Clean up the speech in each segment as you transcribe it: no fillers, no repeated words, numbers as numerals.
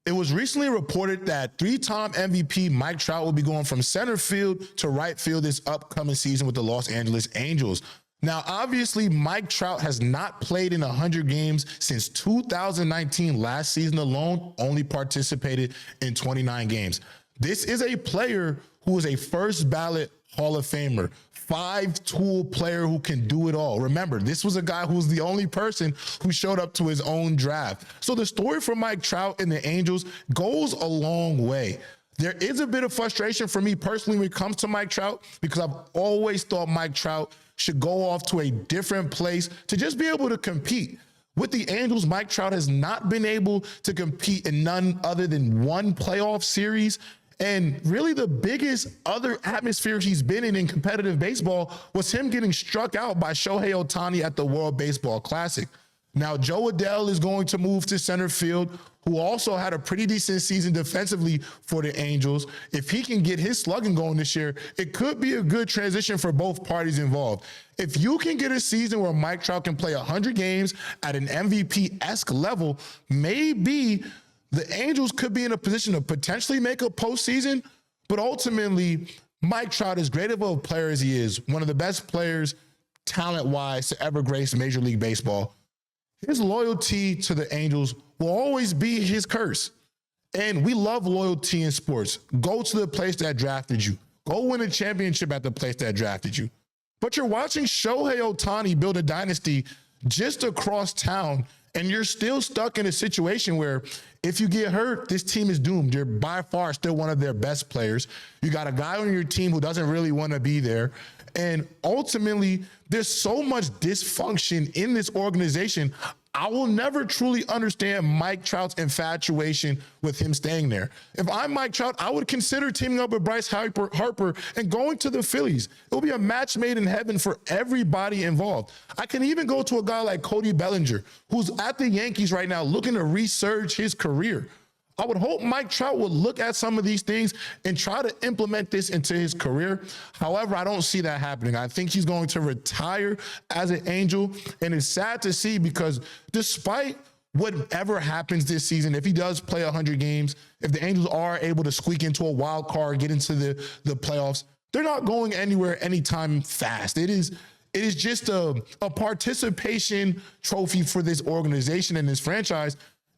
It was recently reported that three-time MVP Mike Trout will be going from center field to right field this upcoming season with the Los Angeles Angels. Now, obviously, Mike Trout has not played in 100 games since 2019. Last season alone, only participated in 29 games. This is a player who is a first ballot Hall of Famer, five-tool player who can do it all. Remember, this was a guy who was the only person who showed up to his own draft. So the story for Mike Trout and the Angels goes a long way. There is a bit of frustration for me personally when it comes to Mike Trout, because I've always thought Mike Trout should go off to a different place to just be able to compete. With the Angels, Mike Trout has not been able to compete in none other than one playoff series. And really the biggest other atmosphere he's been in competitive baseball was him getting struck out by Shohei Ohtani at the World Baseball Classic. Now, Joe Adell is going to move to center field, who also had a pretty decent season defensively for the Angels. If he can get his slugging going this year, it could be a good transition for both parties involved. If you can get a season where Mike Trout can play 100 games at an MVP-esque level, maybe the Angels could be in a position to potentially make a postseason, but ultimately, Mike Trout, as great of a player as he is, one of the best players, talent-wise, to ever grace Major League Baseball, his loyalty to the Angels will always be his curse. And we love loyalty in sports. Go to the place that drafted you. Go win a championship at the place that drafted you. But you're watching Shohei Ohtani build a dynasty just across town, and you're still stuck in a situation where if you get hurt, this team is doomed. You're by far still one of their best players. You got a guy on your team who doesn't really want to be there. And ultimately, there's so much dysfunction in this organization. I will never truly understand Mike Trout's infatuation with him staying there. If I'm Mike Trout, I would consider teaming up with Bryce Harper and going to the Phillies. It will be a match made in heaven for everybody involved. I can even go to a guy like Cody Bellinger, who's at the Yankees right now looking to resurge his career. I would hope Mike Trout would look at some of these things and try to implement this into his career. However, I don't see that happening. I think he's going to retire as an Angel, and it's sad to see because despite whatever happens this season, if he does play 100 games, if the Angels are able to squeak into a wild card, get into the playoffs, they're not going anywhere anytime fast. It is just a participation trophy for this organization and this franchise.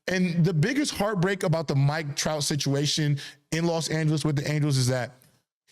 And the biggest heartbreak about the Mike Trout situation in Los Angeles with the Angels is that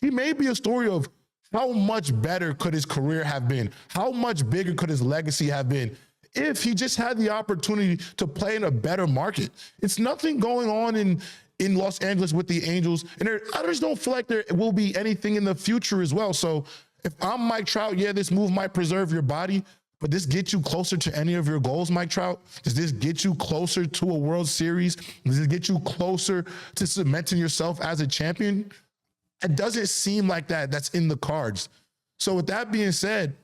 he may be a story of how much better could his career have been, how much bigger could his legacy have been if he just had the opportunity to play in a better market. It's nothing going on in Los Angeles with the Angels, and I just don't feel like there will be anything in the future as well. So if I'm Mike Trout, yeah, this move might preserve your body, but this get you closer to any of your goals, Mike Trout? Does this get you closer to a World Series? Does it get you closer to cementing yourself as a champion? It doesn't seem like that's in the cards. So with that being said,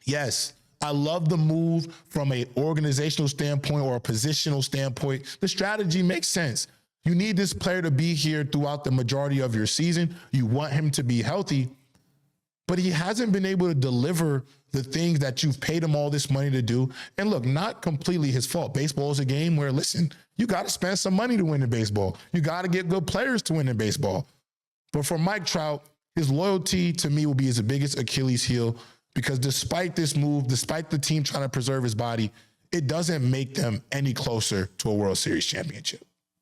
yes, I love the move from an organizational standpoint or a positional standpoint. The strategy makes sense. You need this player to be here throughout the majority of your season. You want him to be healthy, but he hasn't been able to deliver the things that you've paid him all this money to do. And look, not completely his fault. Baseball is a game where, listen, you got to spend some money to win in baseball. You got to get good players to win in baseball. But for Mike Trout, his loyalty to me will be his biggest Achilles heel, because despite this move, despite the team trying to preserve his body, it doesn't make them any closer to a World Series championship.